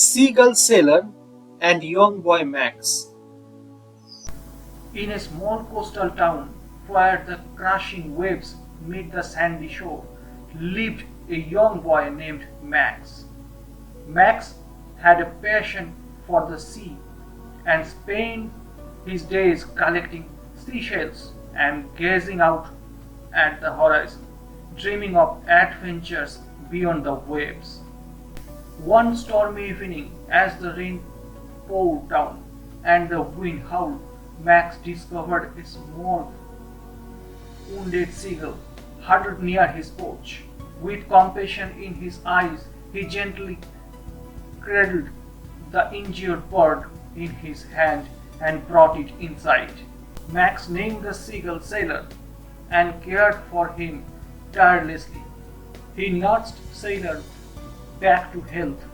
Seagull sailor and young boy Max. In a small coastal town where the crashing waves meet the sandy shore, lived a young boy named Max. Max had a passion for the sea and spent his days collecting seashells and gazing out at the horizon, dreaming of adventures beyond the waves. One stormy evening, as the rain poured down and the wind howled, Max discovered a small wounded seagull huddled near his porch. With compassion in his eyes, he gently cradled the injured bird in his hand and brought it inside. Max named the seagull Sailor and cared for him tirelessly. He nursed Sailor back to health,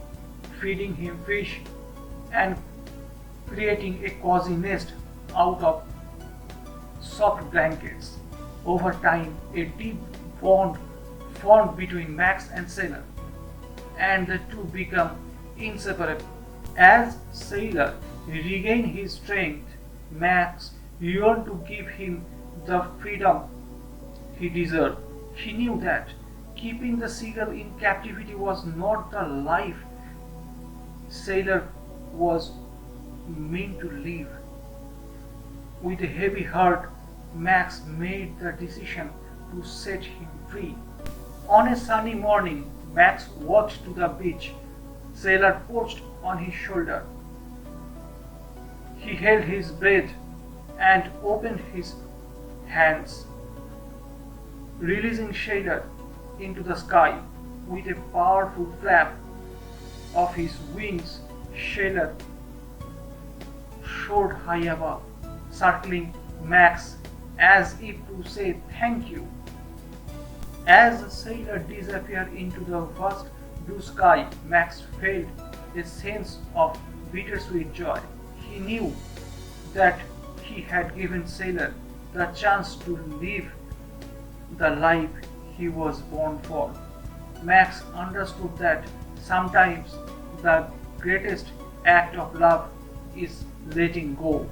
feeding him fish and creating a cozy nest out of soft blankets. Over time, a deep bond formed between Max and Sailor, and the two became inseparable. As Sailor regained his strength, Max yearned to give him the freedom he deserved. He knew that keeping the seagull in captivity was not the life Sailor was meant to live. With a heavy heart, Max made the decision to set him free. On a sunny morning, Max walked to the beach. Sailor perched on his shoulder. He held his breath and opened his hands, releasing Sailor into the sky. With a powerful flap of his wings, Sailor soared high above, circling Max as if to say thank you. As the sailor disappeared into the vast blue sky, Max felt a sense of bittersweet joy. He knew that he had given Sailor the chance to live the life he was born for. Max understood that sometimes the greatest act of love is letting go.